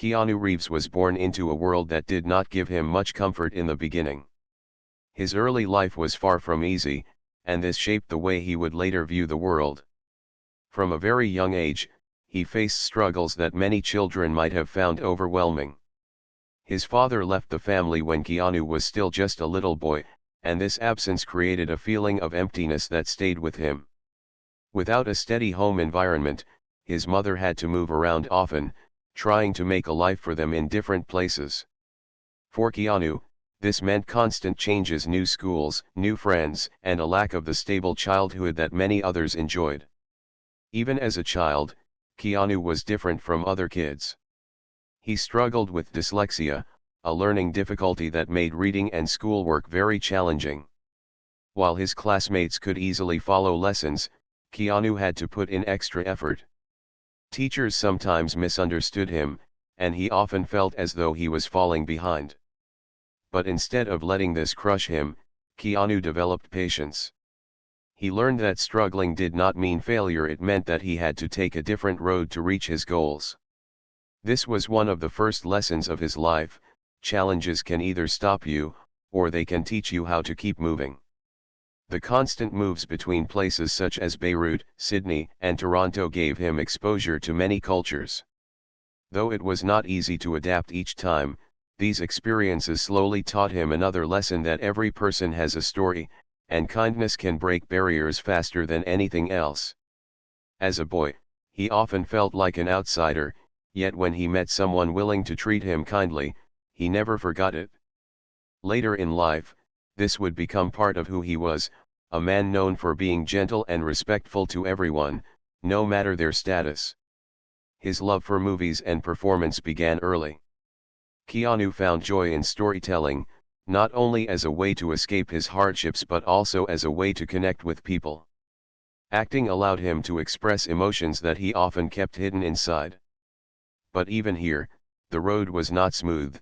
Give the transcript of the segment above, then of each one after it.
Keanu Reeves was born into a world that did not give him much comfort in the beginning. His early life was far from easy, and this shaped the way he would later view the world. From a very young age, he faced struggles that many children might have found overwhelming. His father left the family when Keanu was still just a little boy, and this absence created a feeling of emptiness that stayed with him. Without a steady home environment, his mother had to move around often, trying to make a life for them in different places. For Keanu, this meant constant changes, new schools, new friends, and a lack of the stable childhood that many others enjoyed. Even as a child, Keanu was different from other kids. He struggled with dyslexia, a learning difficulty that made reading and schoolwork very challenging. While his classmates could easily follow lessons, Keanu had to put in extra effort. Teachers sometimes misunderstood him, and he often felt as though he was falling behind. But instead of letting this crush him, Keanu developed patience. He learned that struggling did not mean failure, it meant that he had to take a different road to reach his goals. This was one of the first lessons of his life: challenges can either stop you, or they can teach you how to keep moving. The constant moves between places such as Beirut, Sydney, and Toronto gave him exposure to many cultures. Though it was not easy to adapt each time, these experiences slowly taught him another lesson: that every person has a story, and kindness can break barriers faster than anything else. As a boy, he often felt like an outsider, yet when he met someone willing to treat him kindly, he never forgot it. Later in life, this would become part of who he was, a man known for being gentle and respectful to everyone, no matter their status. His love for movies and performance began early. Keanu found joy in storytelling, not only as a way to escape his hardships but also as a way to connect with people. Acting allowed him to express emotions that he often kept hidden inside. But even here, the road was not smooth.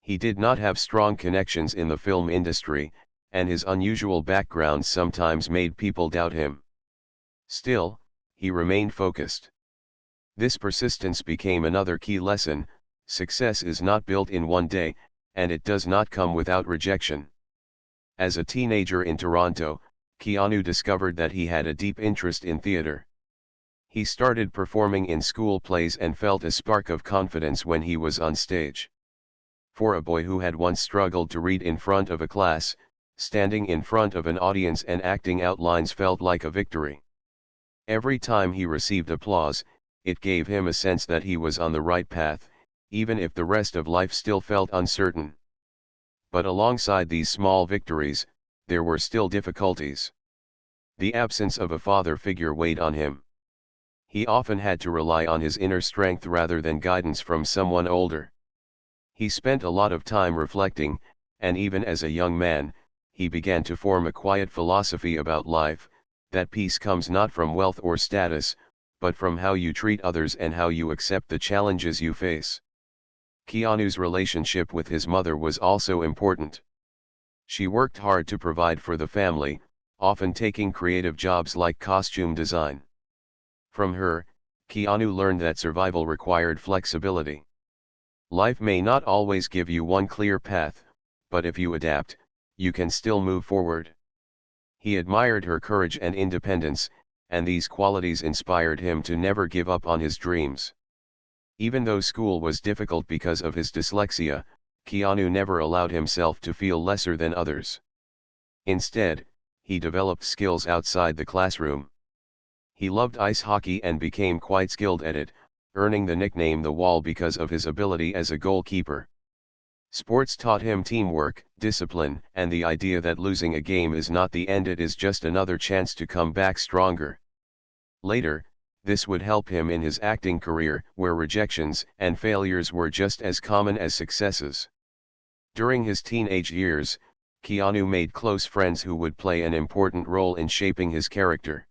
He did not have strong connections in the film industry, and his unusual background sometimes made people doubt him. Still, he remained focused. This persistence became another key lesson: success is not built in one day, and it does not come without rejection. As a teenager in Toronto, Keanu discovered that he had a deep interest in theater. He started performing in school plays and felt a spark of confidence when he was on stage. For a boy who had once struggled to read in front of a class, standing in front of an audience and acting out lines felt like a victory. Every time he received applause, it gave him a sense that he was on the right path, even if the rest of life still felt uncertain. But alongside these small victories, there were still difficulties. The absence of a father figure weighed on him. He often had to rely on his inner strength rather than guidance from someone older. He spent a lot of time reflecting, and even as a young man, he began to form a quiet philosophy about life: that peace comes not from wealth or status, but from how you treat others and how you accept the challenges you face. Keanu's relationship with his mother was also important. She worked hard to provide for the family, often taking creative jobs like costume design. From her, Keanu learned that survival required flexibility. Life may not always give you one clear path, but if you adapt, you can still move forward. He admired her courage and independence, and these qualities inspired him to never give up on his dreams. Even though school was difficult because of his dyslexia, Keanu never allowed himself to feel lesser than others. Instead, he developed skills outside the classroom. He loved ice hockey and became quite skilled at it, earning the nickname "The Wall" because of his ability as a goalkeeper. Sports taught him teamwork, discipline, and the idea that losing a game is not the end, it is just another chance to come back stronger. Later, this would help him in his acting career, where rejections and failures were just as common as successes. During his teenage years, Keanu made close friends who would play an important role in shaping his character.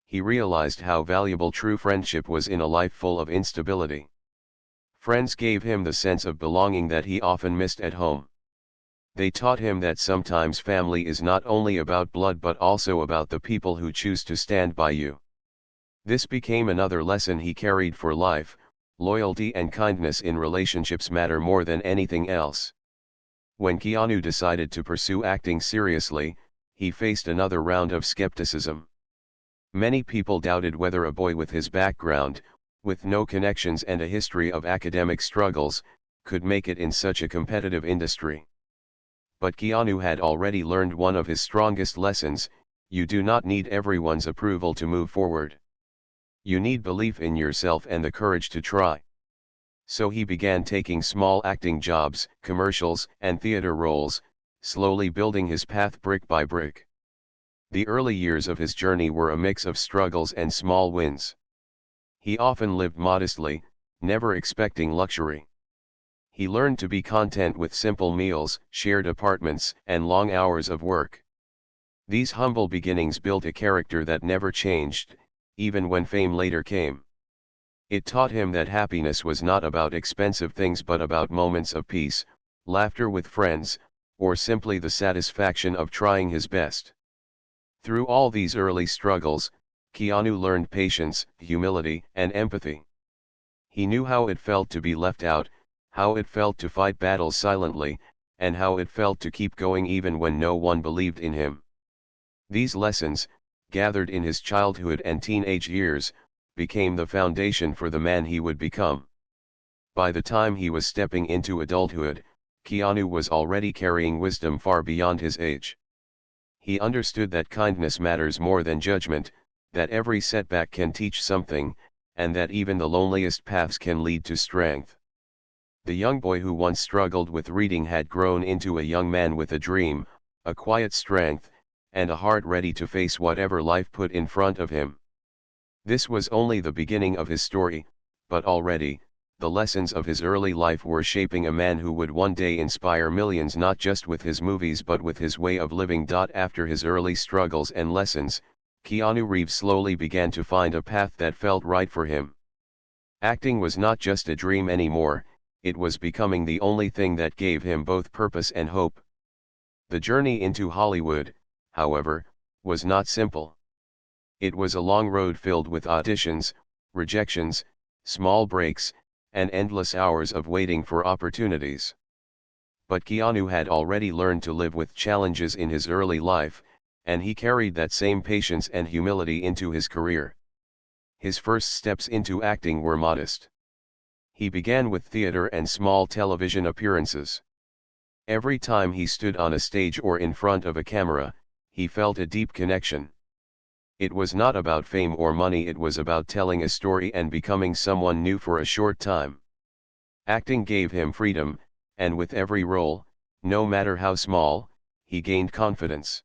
He realized how valuable true friendship was in a life full of instability. Friends gave him the sense of belonging that he often missed at home. They taught him that sometimes family is not only about blood but also about the people who choose to stand by you. This became another lesson he carried for life: Loyalty and kindness in relationships matter more than anything else. When Keanu decided to pursue acting seriously, he faced another round of skepticism. Many people doubted whether a boy with his background, with no connections and a history of academic struggles, could make it in such a competitive industry. But Keanu had already learned one of his strongest lessons: you do not need everyone's approval to move forward. You need belief in yourself and the courage to try. So he began taking small acting jobs, commercials, and theater roles, slowly building his path brick by brick. The early years of his journey were a mix of struggles and small wins. He often lived modestly, never expecting luxury. He learned to be content with simple meals, shared apartments, and long hours of work. These humble beginnings built a character that never changed, even when fame later came. It taught him that happiness was not about expensive things but about moments of peace, laughter with friends, or simply the satisfaction of trying his best. Through all these early struggles, Keanu learned patience, humility, and empathy. He knew how it felt to be left out, how it felt to fight battles silently, and how it felt to keep going even when no one believed in him. These lessons, gathered in his childhood and teenage years, became the foundation for the man he would become. By the time he was stepping into adulthood, Keanu was already carrying wisdom far beyond his age. He understood that kindness matters more than judgment, that every setback can teach something, and that even the loneliest paths can lead to strength. The young boy who once struggled with reading had grown into a young man with a dream, a quiet strength, and a heart ready to face whatever life put in front of him. This was only the beginning of his story, but already, the lessons of his early life were shaping a man who would one day inspire millions not just with his movies but with his way of living. After his early struggles and lessons, Keanu Reeves slowly began to find a path that felt right for him. Acting was not just a dream anymore, it was becoming the only thing that gave him both purpose and hope. The journey into Hollywood, however, was not simple. It was a long road filled with auditions, rejections, small breaks, and endless hours of waiting for opportunities. But Keanu had already learned to live with challenges in his early life, and he carried that same patience and humility into his career. His first steps into acting were modest. He began with theater and small television appearances. Every time he stood on a stage or in front of a camera, he felt a deep connection. It was not about fame or money, it was about telling a story and becoming someone new for a short time. Acting gave him freedom, and with every role, no matter how small, he gained confidence.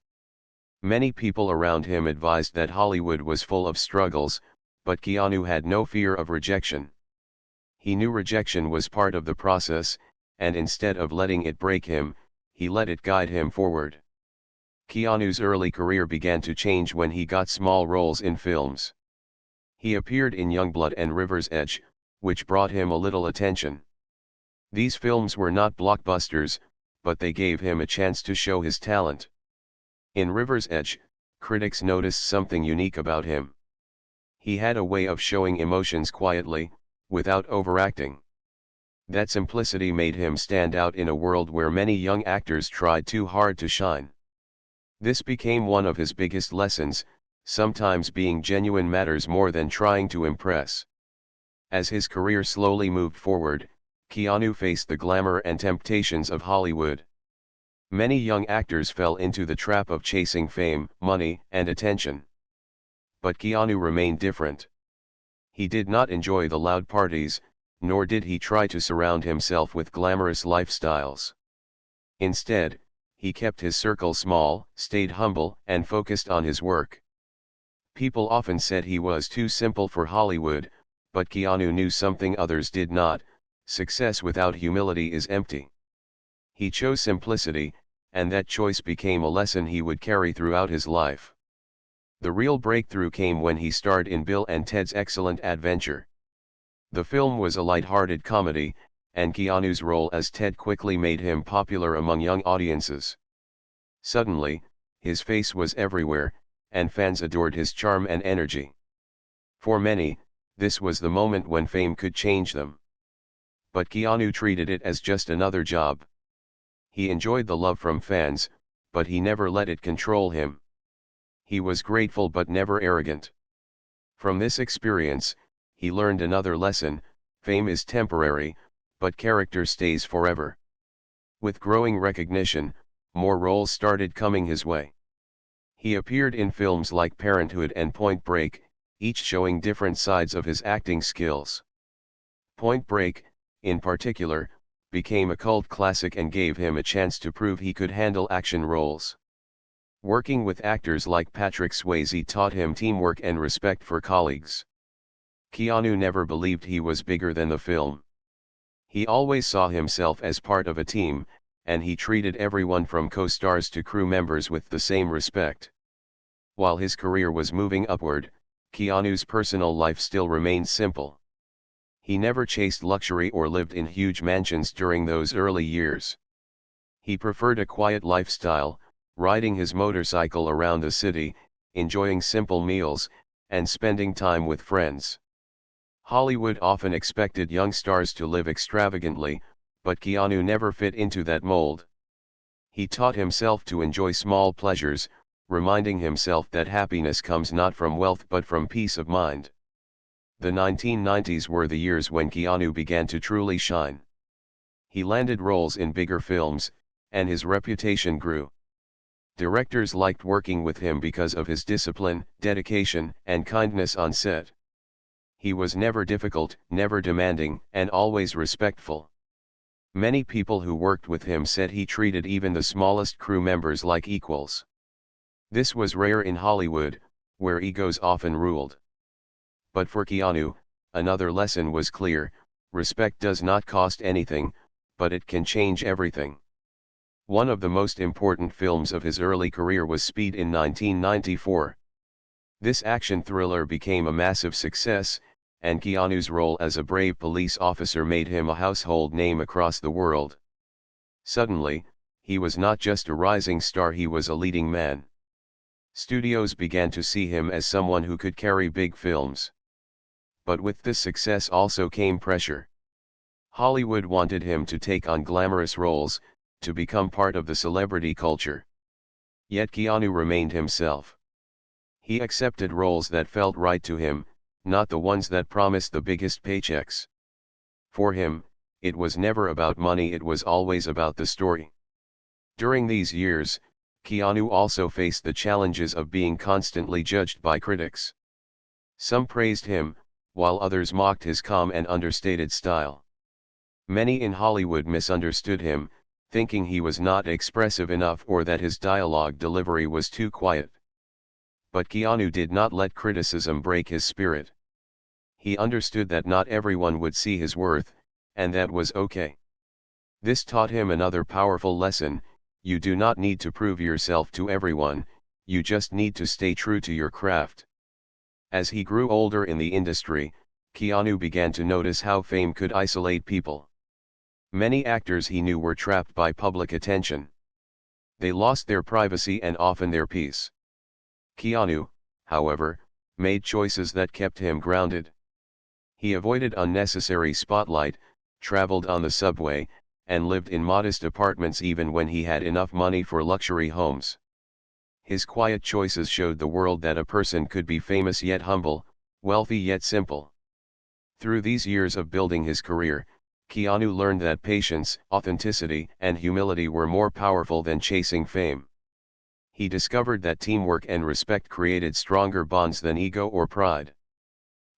Many people around him advised that Hollywood was full of struggles, but Keanu had no fear of rejection. He knew rejection was part of the process, and instead of letting it break him, he let it guide him forward. Keanu's early career began to change when he got small roles in films. He appeared in Youngblood and River's Edge, which brought him a little attention. These films were not blockbusters, but they gave him a chance to show his talent. In River's Edge, critics noticed something unique about him. He had a way of showing emotions quietly, without overacting. That simplicity made him stand out in a world where many young actors tried too hard to shine. This became one of his biggest lessons: sometimes being genuine matters more than trying to impress. As his career slowly moved forward, Keanu faced the glamour and temptations of Hollywood. Many young actors fell into the trap of chasing fame, money, and attention. But Keanu remained different. He did not enjoy the loud parties, nor did he try to surround himself with glamorous lifestyles. Instead, he kept his circle small, stayed humble, and focused on his work. People often said he was too simple for Hollywood, but Keanu knew something others did not: success without humility is empty. He chose simplicity, and that choice became a lesson he would carry throughout his life. The real breakthrough came when he starred in Bill and Ted's Excellent Adventure. The film was a light-hearted comedy, and Keanu's role as Ted quickly made him popular among young audiences. Suddenly, his face was everywhere, and fans adored his charm and energy. For many, this was the moment when fame could change them. But Keanu treated it as just another job. He enjoyed the love from fans, but he never let it control him. He was grateful but never arrogant. From this experience, he learned another lesson: fame is temporary, but character stays forever. With growing recognition, more roles started coming his way. He appeared in films like Parenthood and Point Break, each showing different sides of his acting skills. Point Break, in particular, became a cult classic and gave him a chance to prove he could handle action roles. Working with actors like Patrick Swayze taught him teamwork and respect for colleagues. Keanu never believed he was bigger than the film. He always saw himself as part of a team, and he treated everyone from co-stars to crew members with the same respect. While his career was moving upward, Keanu's personal life still remained simple. He never chased luxury or lived in huge mansions during those early years. He preferred a quiet lifestyle, riding his motorcycle around the city, enjoying simple meals, and spending time with friends. Hollywood often expected young stars to live extravagantly, but Keanu never fit into that mold. He taught himself to enjoy small pleasures, reminding himself that happiness comes not from wealth but from peace of mind. The 1990s were the years when Keanu began to truly shine. He landed roles in bigger films, and his reputation grew. Directors liked working with him because of his discipline, dedication, and kindness on set. He was never difficult, never demanding, and always respectful. Many people who worked with him said he treated even the smallest crew members like equals. This was rare in Hollywood, where egos often ruled. But for Keanu, another lesson was clear: respect does not cost anything, but it can change everything. One of the most important films of his early career was Speed in 1994. This action thriller became a massive success, and Keanu's role as a brave police officer made him a household name across the world. Suddenly, he was not just a rising star, he was a leading man. Studios began to see him as someone who could carry big films. But with this success also came pressure. Hollywood wanted him to take on glamorous roles, to become part of the celebrity culture. Yet Keanu remained himself. He accepted roles that felt right to him, not the ones that promised the biggest paychecks. For him, it was never about money, it was always about the story. During these years, Keanu also faced the challenges of being constantly judged by critics. Some praised him, while others mocked his calm and understated style. Many in Hollywood misunderstood him, thinking he was not expressive enough or that his dialogue delivery was too quiet. But Keanu did not let criticism break his spirit. He understood that not everyone would see his worth, and that was okay. This taught him another powerful lesson: you do not need to prove yourself to everyone, you just need to stay true to your craft. As he grew older in the industry, Keanu began to notice how fame could isolate people. Many actors he knew were trapped by public attention. They lost their privacy and often their peace. Keanu, however, made choices that kept him grounded. He avoided unnecessary spotlight, traveled on the subway, and lived in modest apartments even when he had enough money for luxury homes. His quiet choices showed the world that a person could be famous yet humble, wealthy yet simple. Through these years of building his career, Keanu learned that patience, authenticity, and humility were more powerful than chasing fame. He discovered that teamwork and respect created stronger bonds than ego or pride.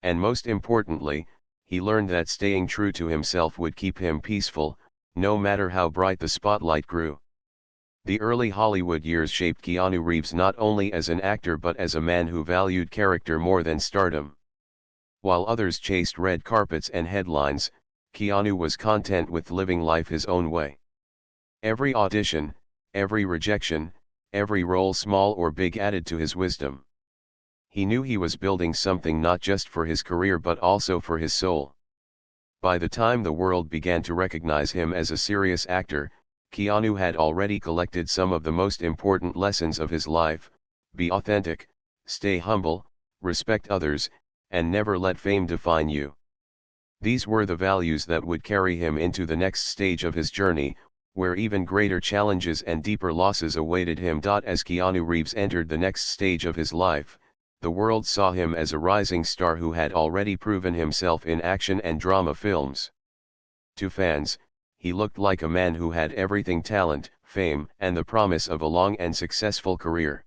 And most importantly, he learned that staying true to himself would keep him peaceful, no matter how bright the spotlight grew. The early Hollywood years shaped Keanu Reeves not only as an actor but as a man who valued character more than stardom. While others chased red carpets and headlines, Keanu was content with living life his own way. Every audition, every rejection, every role small or big added to his wisdom. He knew he was building something not just for his career but also for his soul. By the time the world began to recognize him as a serious actor, Keanu had already collected some of the most important lessons of his life: be authentic, stay humble, respect others, and never let fame define you. These were the values that would carry him into the next stage of his journey, where even greater challenges and deeper losses awaited him. As Keanu Reeves entered the next stage of his life, the world saw him as a rising star who had already proven himself in action and drama films. To fans, he looked like a man who had everything: talent, fame, and the promise of a long and successful career.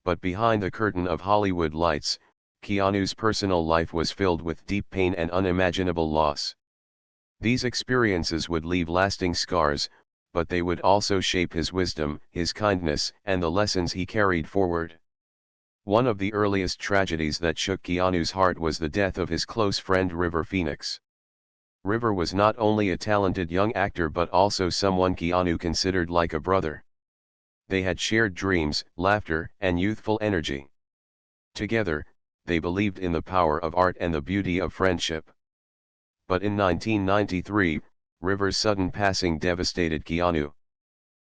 But behind the curtain of Hollywood lights, Keanu's personal life was filled with deep pain and unimaginable loss. These experiences would leave lasting scars, but they would also shape his wisdom, his kindness, and the lessons he carried forward. One of the earliest tragedies that shook Keanu's heart was the death of his close friend River Phoenix. River was not only a talented young actor but also someone Keanu considered like a brother. They had shared dreams, laughter, and youthful energy. Together, they believed in the power of art and the beauty of friendship. But in 1993, River's sudden passing devastated Keanu.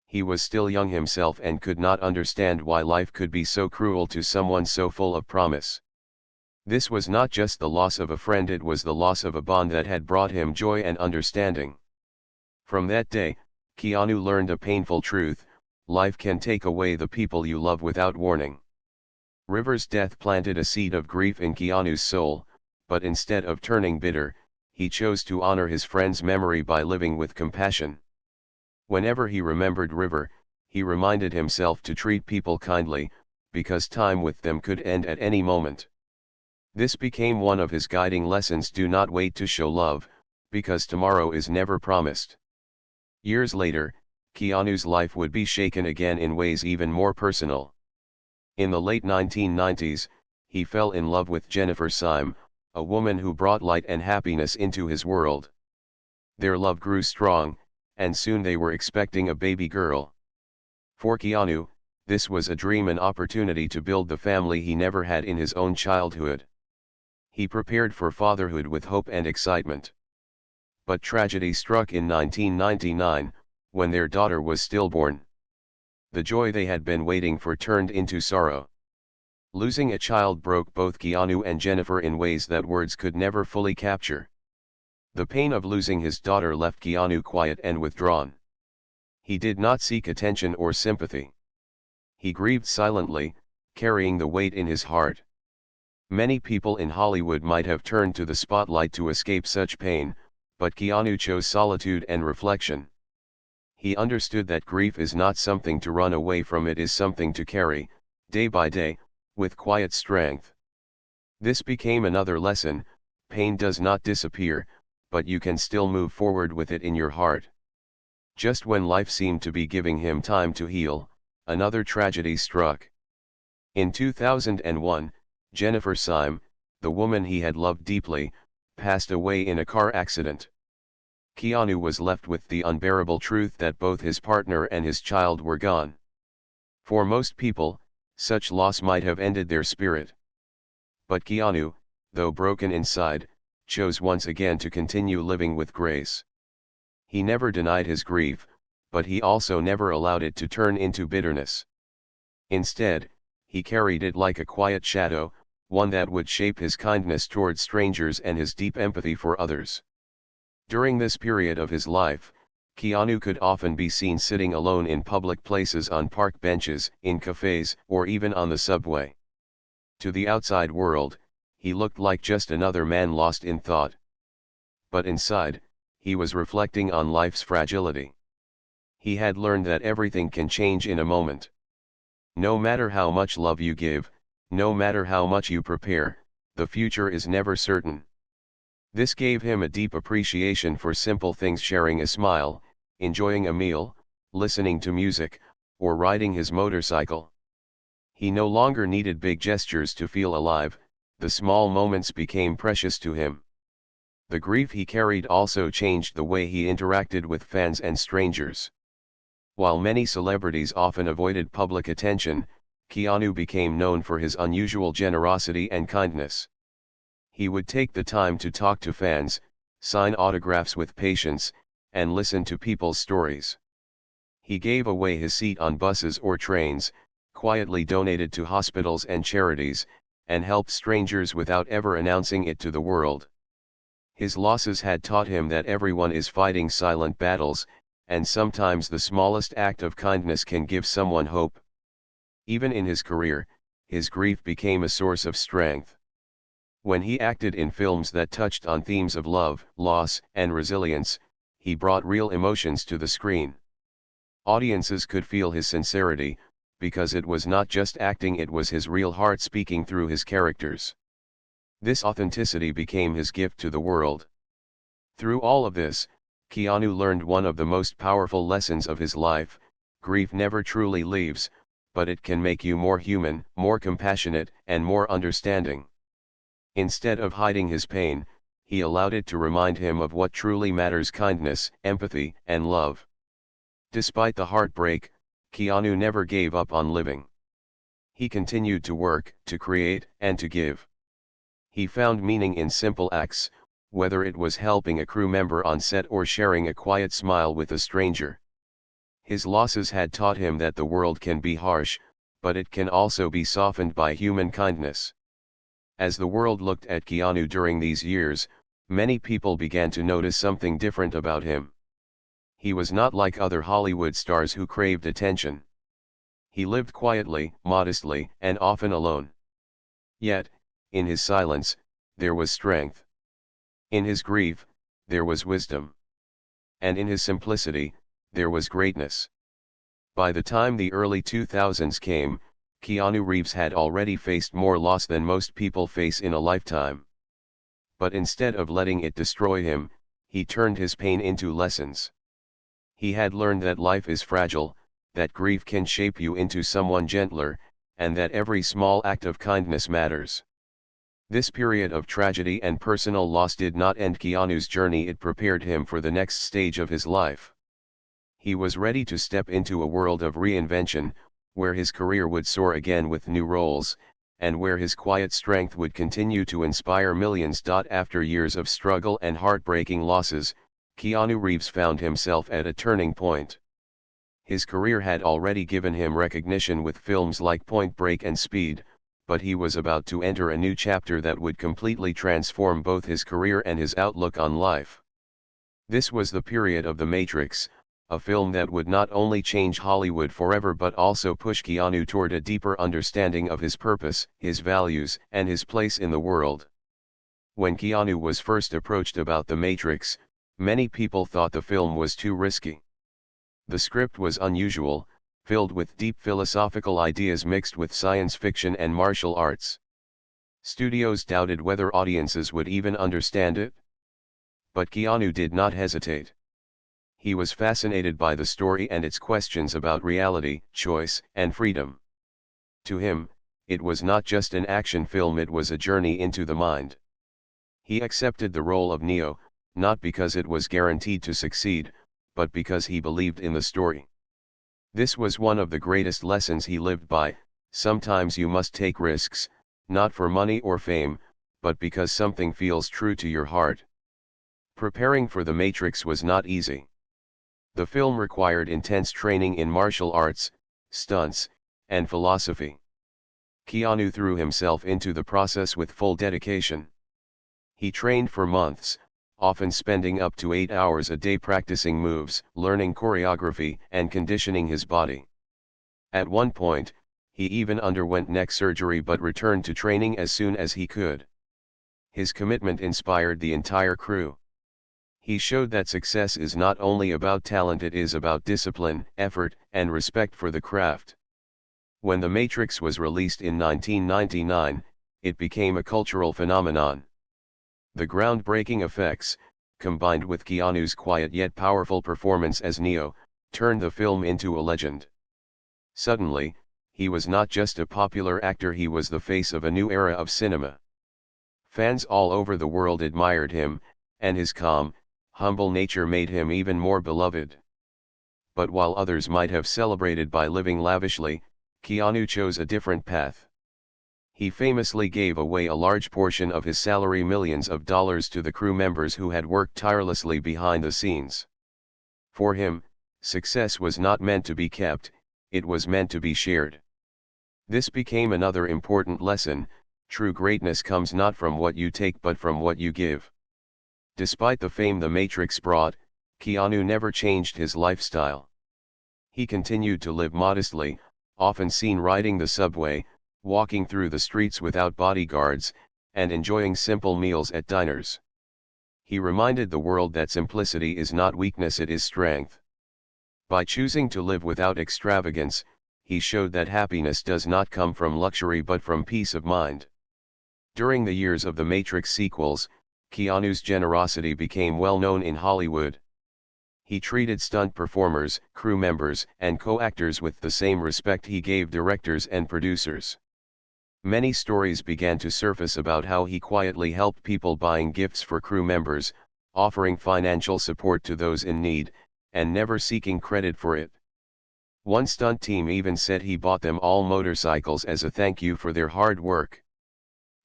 He was still young himself and could not understand why life could be so cruel to someone so full of promise. This was not just the loss of a friend, it was the loss of a bond that had brought him joy and understanding. From that day, Keanu learned a painful truth: life can take away the people you love without warning. River's death planted a seed of grief in Keanu's soul, but instead of turning bitter, he chose to honor his friend's memory by living with compassion. Whenever he remembered River, he reminded himself to treat people kindly, because time with them could end at any moment. This became one of his guiding lessons: do not wait to show love, because tomorrow is never promised. Years later, Keanu's life would be shaken again in ways even more personal. In the late 1990s, he fell in love with Jennifer Syme, a woman who brought light and happiness into his world. Their love grew strong, and soon they were expecting a baby girl. For Keanu, this was a dream, an opportunity to build the family he never had in his own childhood. He prepared for fatherhood with hope and excitement. But tragedy struck in 1999, when their daughter was stillborn. The joy they had been waiting for turned into sorrow. Losing a child broke both Keanu and Jennifer in ways that words could never fully capture. The pain of losing his daughter left Keanu quiet and withdrawn. He did not seek attention or sympathy. He grieved silently, carrying the weight in his heart. Many people in Hollywood might have turned to the spotlight to escape such pain, but Keanu chose solitude and reflection. He understood that grief is not something to run away from, it is something to carry, day by day, with quiet strength. This became another lesson: pain does not disappear, but you can still move forward with it in your heart. Just when life seemed to be giving him time to heal, another tragedy struck. In 2001, Jennifer Syme, the woman he had loved deeply, passed away in a car accident. Keanu was left with the unbearable truth that both his partner and his child were gone. For most people, such loss might have ended their spirit. But Keanu, though broken inside, chose once again to continue living with grace. He never denied his grief, but he also never allowed it to turn into bitterness. Instead, he carried it like a quiet shadow, one that would shape his kindness toward strangers and his deep empathy for others. During this period of his life, Keanu could often be seen sitting alone in public places, on park benches, in cafes, or even on the subway. To the outside world, he looked like just another man lost in thought. But inside, he was reflecting on life's fragility. He had learned that everything can change in a moment. No matter how much love you give, no matter how much you prepare, the future is never certain. This gave him a deep appreciation for simple things: sharing a smile, enjoying a meal, listening to music, or riding his motorcycle. He no longer needed big gestures to feel alive; the small moments became precious to him. The grief he carried also changed the way he interacted with fans and strangers. While many celebrities often avoided public attention, Keanu became known for his unusual generosity and kindness. He would take the time to talk to fans, sign autographs with patience, and listen to people's stories. He gave away his seat on buses or trains, quietly donated to hospitals and charities, and helped strangers without ever announcing it to the world. His losses had taught him that everyone is fighting silent battles, and sometimes the smallest act of kindness can give someone hope. Even in his career, his grief became a source of strength. When he acted in films that touched on themes of love, loss, and resilience, he brought real emotions to the screen. Audiences could feel his sincerity, because it was not just acting, it was his real heart speaking through his characters. This authenticity became his gift to the world. Through all of this, Keanu learned one of the most powerful lessons of his life: grief never truly leaves, but it can make you more human, more compassionate, and more understanding. Instead of hiding his pain, he allowed it to remind him of what truly matters: kindness, empathy, and love. Despite the heartbreak, Keanu never gave up on living. He continued to work, to create, and to give. He found meaning in simple acts, whether it was helping a crew member on set or sharing a quiet smile with a stranger. His losses had taught him that the world can be harsh, but it can also be softened by human kindness. As the world looked at Keanu during these years, many people began to notice something different about him. He was not like other Hollywood stars who craved attention. He lived quietly, modestly, and often alone. Yet, in his silence, there was strength. In his grief, there was wisdom. And in his simplicity, there was greatness. By the time the early 2000s came, Keanu Reeves had already faced more loss than most people face in a lifetime. But instead of letting it destroy him, he turned his pain into lessons. He had learned that life is fragile, that grief can shape you into someone gentler, and that every small act of kindness matters. This period of tragedy and personal loss did not end Keanu's journey, it prepared him for the next stage of his life. He was ready to step into a world of reinvention, where his career would soar again with new roles, and where his quiet strength would continue to inspire millions. After years of struggle and heartbreaking losses, Keanu Reeves found himself at a turning point. His career had already given him recognition with films like Point Break and Speed, but he was about to enter a new chapter that would completely transform both his career and his outlook on life. This was the period of The Matrix, a film that would not only change Hollywood forever but also push Keanu toward a deeper understanding of his purpose, his values, and his place in the world. When Keanu was first approached about The Matrix, many people thought the film was too risky. The script was unusual, filled with deep philosophical ideas mixed with science fiction and martial arts. Studios doubted whether audiences would even understand it. But Keanu did not hesitate. He was fascinated by the story and its questions about reality, choice, and freedom. To him, it was not just an action film, it was a journey into the mind. He accepted the role of Neo, not because it was guaranteed to succeed, but because he believed in the story. This was one of the greatest lessons he lived by: sometimes you must take risks, not for money or fame, but because something feels true to your heart. Preparing for The Matrix was not easy. The film required intense training in martial arts, stunts, and philosophy. Keanu threw himself into the process with full dedication. He trained for months, often spending up to 8 hours a day practicing moves, learning choreography, and conditioning his body. At one point, he even underwent neck surgery but returned to training as soon as he could. His commitment inspired the entire crew. He showed that success is not only about talent, it is about discipline, effort, and respect for the craft. When The Matrix was released in 1999, it became a cultural phenomenon. The groundbreaking effects, combined with Keanu's quiet yet powerful performance as Neo, turned the film into a legend. Suddenly, he was not just a popular actor, he was the face of a new era of cinema. Fans all over the world admired him, and his calm, humble nature made him even more beloved. But while others might have celebrated by living lavishly, Keanu chose a different path. He famously gave away a large portion of his salary, millions of dollars, to the crew members who had worked tirelessly behind the scenes. For him, success was not meant to be kept, it was meant to be shared. This became another important lesson: True greatness comes not from what you take but from what you give. Despite the fame The Matrix brought, Keanu never changed his lifestyle. He continued to live modestly, often seen riding the subway, walking through the streets without bodyguards, and enjoying simple meals at diners. He reminded the world that simplicity is not weakness, it is strength. By choosing to live without extravagance, he showed that happiness does not come from luxury but from peace of mind. During the years of the Matrix sequels, Keanu's generosity became well known in Hollywood. He treated stunt performers, crew members, and co-actors with the same respect he gave directors and producers. Many stories began to surface about how he quietly helped people, buying gifts for crew members, offering financial support to those in need, and never seeking credit for it. One stunt team even said he bought them all motorcycles as a thank you for their hard work.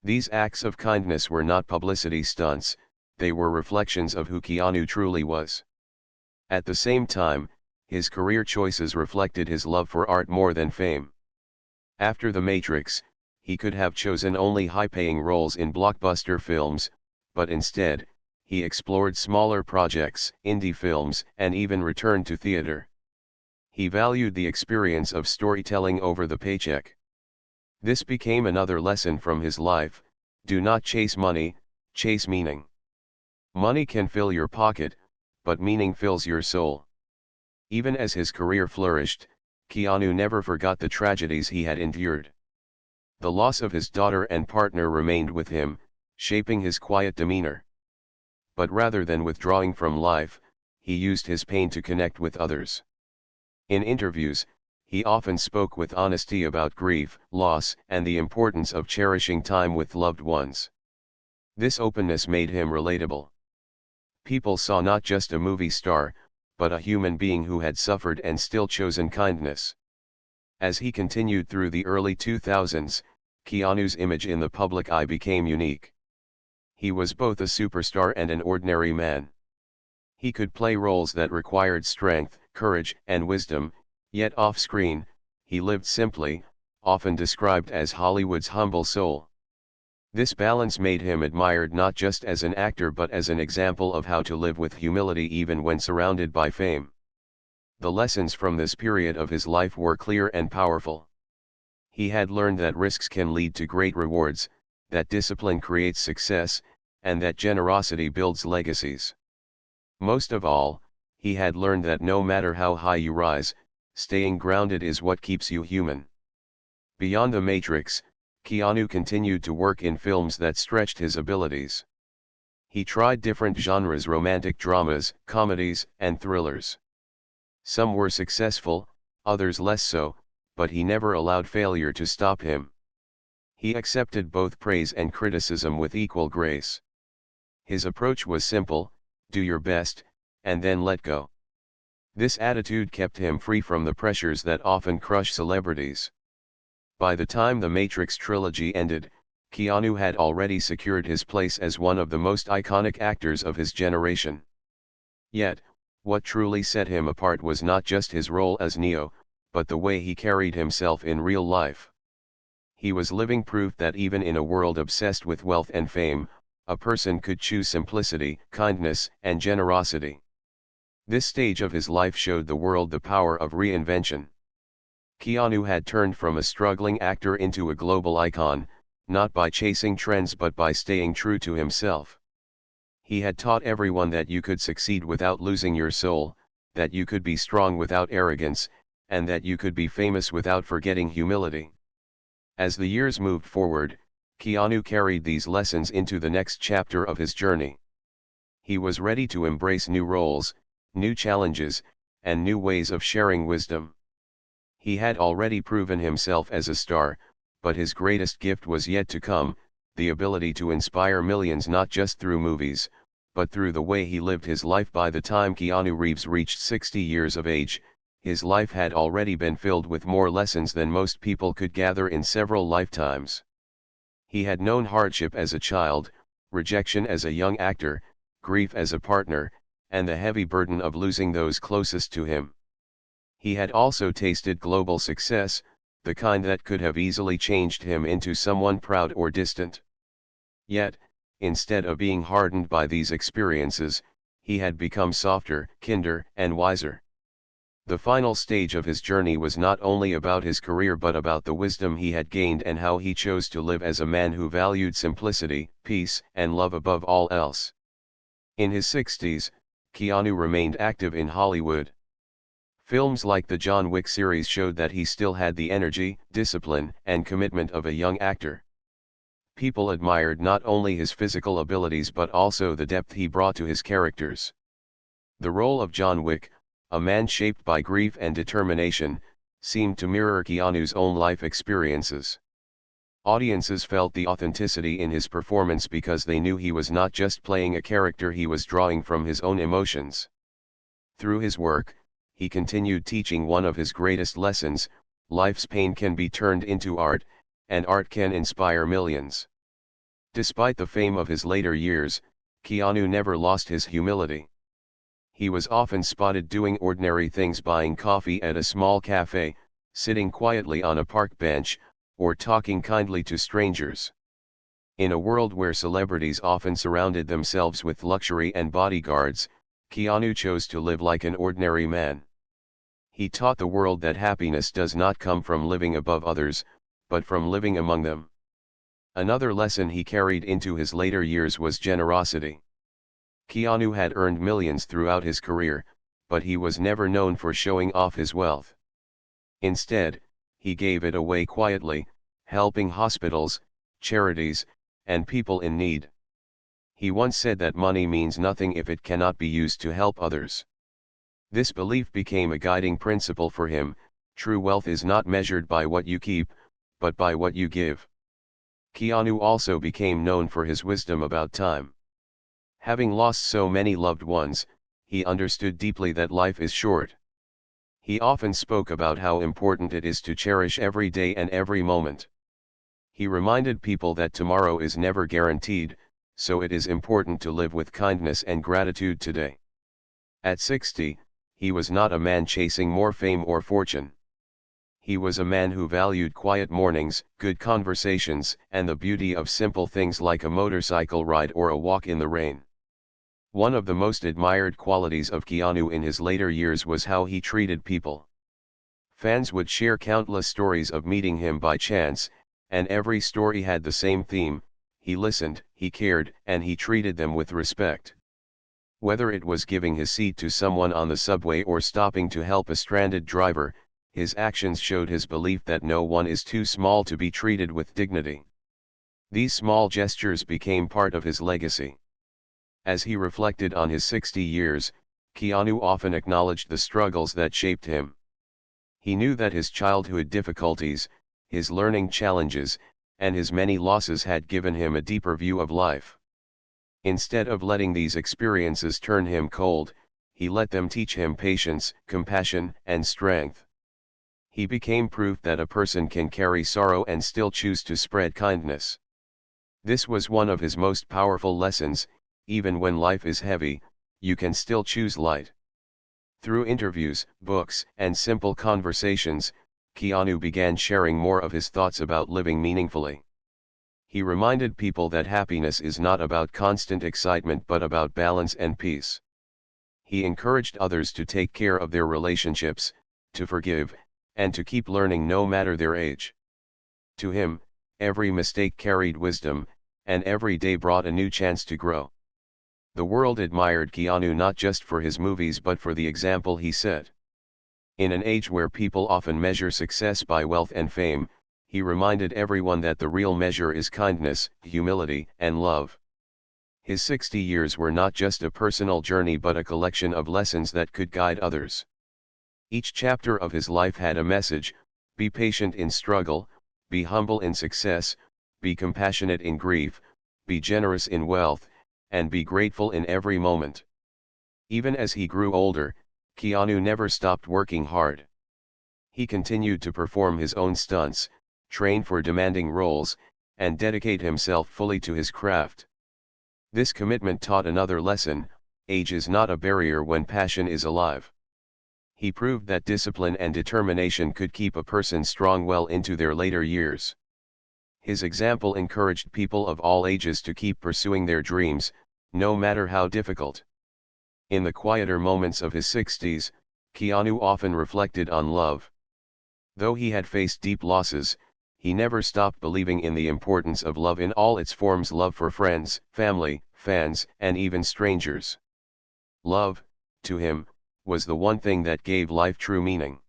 These acts of kindness were not publicity stunts, they were reflections of who Keanu truly was. At the same time, his career choices reflected his love for art more than fame. After The Matrix, he could have chosen only high-paying roles in blockbuster films, but instead, he explored smaller projects, indie films, and even returned to theater. He valued the experience of storytelling over the paycheck. This became another lesson from his life: do not chase money, chase meaning. Money can fill your pocket, but meaning fills your soul. Even as his career flourished, Keanu never forgot the tragedies he had endured. The loss of his daughter and partner remained with him, shaping his quiet demeanor. But rather than withdrawing from life, he used his pain to connect with others. In interviews, he often spoke with honesty about grief, loss, and the importance of cherishing time with loved ones. This openness made him relatable. People saw not just a movie star, but a human being who had suffered and still chosen kindness. As he continued through the early 2000s, Keanu's image in the public eye became unique. He was both a superstar and an ordinary man. He could play roles that required strength, courage, and wisdom, yet off-screen, he lived simply, often described as Hollywood's humble soul. This balance made him admired not just as an actor but as an example of how to live with humility even when surrounded by fame. The lessons from this period of his life were clear and powerful. He had learned that risks can lead to great rewards, that discipline creates success, and that generosity builds legacies. Most of all, he had learned that no matter how high you rise, staying grounded is what keeps you human. Beyond The Matrix, Keanu continued to work in films that stretched his abilities. He tried different genres: romantic dramas, comedies, and thrillers. Some were successful, others less so, but he never allowed failure to stop him. He accepted both praise and criticism with equal grace. His approach was simple: do your best, and then let go. This attitude kept him free from the pressures that often crush celebrities. By the time the Matrix trilogy ended, Keanu had already secured his place as one of the most iconic actors of his generation. Yet, what truly set him apart was not just his role as Neo, but the way he carried himself in real life. He was living proof that even in a world obsessed with wealth and fame, a person could choose simplicity, kindness, and generosity. This stage of his life showed the world the power of reinvention. Keanu had turned from a struggling actor into a global icon, not by chasing trends but by staying true to himself. He had taught everyone that you could succeed without losing your soul, that you could be strong without arrogance, and that you could be famous without forgetting humility. As the years moved forward, Keanu carried these lessons into the next chapter of his journey. He was ready to embrace new roles, new challenges, and new ways of sharing wisdom. He had already proven himself as a star, but his greatest gift was yet to come: the ability to inspire millions not just through movies, but through the way he lived his life. By the time Keanu Reeves reached 60 years of age, his life had already been filled with more lessons than most people could gather in several lifetimes. He had known hardship as a child, rejection as a young actor, grief as a partner, and the heavy burden of losing those closest to him. He had also tasted global success, the kind that could have easily changed him into someone proud or distant. Yet, instead of being hardened by these experiences, he had become softer, kinder, and wiser. The final stage of his journey was not only about his career but about the wisdom he had gained and how he chose to live as a man who valued simplicity, peace, and love above all else. In his 60s, Keanu remained active in Hollywood. Films like the John Wick series showed that he still had the energy, discipline, and commitment of a young actor. People admired not only his physical abilities but also the depth he brought to his characters. The role of John Wick, a man shaped by grief and determination, seemed to mirror Keanu's own life experiences. Audiences felt the authenticity in his performance because they knew he was not just playing a character, he was drawing from his own emotions. Through his work, he continued teaching one of his greatest lessons: life's pain can be turned into art, and art can inspire millions. Despite the fame of his later years, Keanu never lost his humility. He was often spotted doing ordinary things, buying coffee at a small cafe, sitting quietly on a park bench, or talking kindly to strangers. In a world where celebrities often surrounded themselves with luxury and bodyguards, Keanu chose to live like an ordinary man. He taught the world that happiness does not come from living above others, but from living among them. Another lesson he carried into his later years was generosity. Keanu had earned millions throughout his career, but he was never known for showing off his wealth. Instead, he gave it away quietly, helping hospitals, charities, and people in need. He once said that money means nothing if it cannot be used to help others. This belief became a guiding principle for him: true wealth is not measured by what you keep, but by what you give. Keanu also became known for his wisdom about time. Having lost so many loved ones, he understood deeply that life is short. He often spoke about how important it is to cherish every day and every moment. He reminded people that tomorrow is never guaranteed, so it is important to live with kindness and gratitude today. At 60, he was not a man chasing more fame or fortune. He was a man who valued quiet mornings, good conversations, and the beauty of simple things like a motorcycle ride or a walk in the rain. One of the most admired qualities of Keanu in his later years was how he treated people. Fans would share countless stories of meeting him by chance, and every story had the same theme: he listened, he cared, and he treated them with respect. Whether it was giving his seat to someone on the subway or stopping to help a stranded driver, his actions showed his belief that no one is too small to be treated with dignity. These small gestures became part of his legacy. As he reflected on his 60 years, Keanu often acknowledged the struggles that shaped him. He knew that his childhood difficulties, his learning challenges, and his many losses had given him a deeper view of life. Instead of letting these experiences turn him cold, he let them teach him patience, compassion, and strength. He became proof that a person can carry sorrow and still choose to spread kindness. This was one of his most powerful lessons: even when life is heavy, you can still choose light. Through interviews, books, and simple conversations, Keanu began sharing more of his thoughts about living meaningfully. He reminded people that happiness is not about constant excitement but about balance and peace. He encouraged others to take care of their relationships, to forgive, and to keep learning no matter their age. To him, every mistake carried wisdom, and every day brought a new chance to grow. The world admired Keanu not just for his movies but for the example he set. In an age where people often measure success by wealth and fame, he reminded everyone that the real measure is kindness, humility, and love. His 60 years were not just a personal journey but a collection of lessons that could guide others. Each chapter of his life had a message: be patient in struggle, be humble in success, be compassionate in grief, be generous in wealth, and be grateful in every moment. Even as he grew older, Keanu never stopped working hard. He continued to perform his own stunts, train for demanding roles, and dedicate himself fully to his craft. This commitment taught another lesson: age is not a barrier when passion is alive. He proved that discipline and determination could keep a person strong well into their later years. His example encouraged people of all ages to keep pursuing their dreams, no matter how difficult. In the quieter moments of his 60s, Keanu often reflected on love. Though he had faced deep losses, he never stopped believing in the importance of love in all its forms: love for friends, family, fans, and even strangers. Love, to him, was the one thing that gave life true meaning.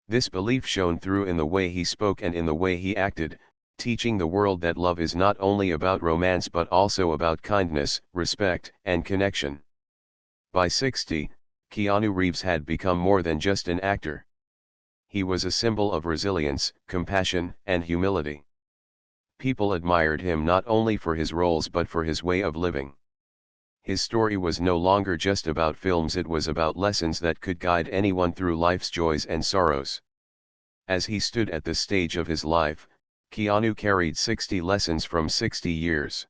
This belief shone through in the way he spoke and in the way he acted, teaching the world that love is not only about romance but also about kindness, respect, and connection. By 60, Keanu Reeves had become more than just an actor. He was a symbol of resilience, compassion, and humility. People admired him not only for his roles but for his way of living. His story was no longer just about films, it was about lessons that could guide anyone through life's joys and sorrows. As he stood at this stage of his life, Keanu carried 60 lessons from 60 years.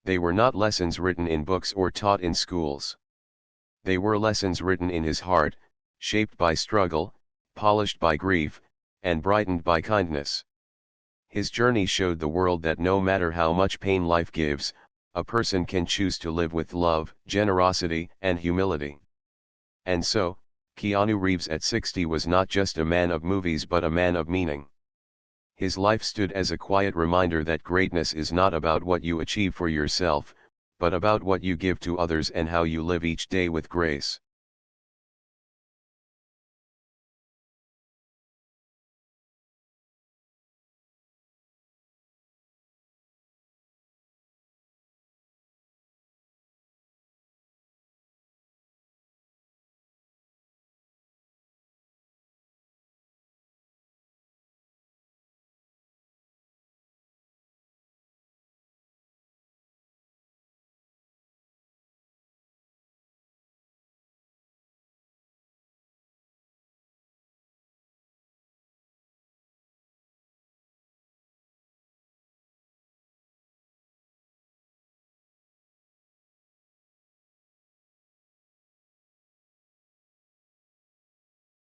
They were not lessons written in books or taught in schools. They were lessons written in his heart, shaped by struggle, polished by grief, and brightened by kindness. His journey showed the world that no matter how much pain life gives, a person can choose to live with love, generosity, and humility. And so, Keanu Reeves at 60 was not just a man of movies but a man of meaning. His life stood as a quiet reminder that greatness is not about what you achieve for yourself, but about what you give to others and how you live each day with grace.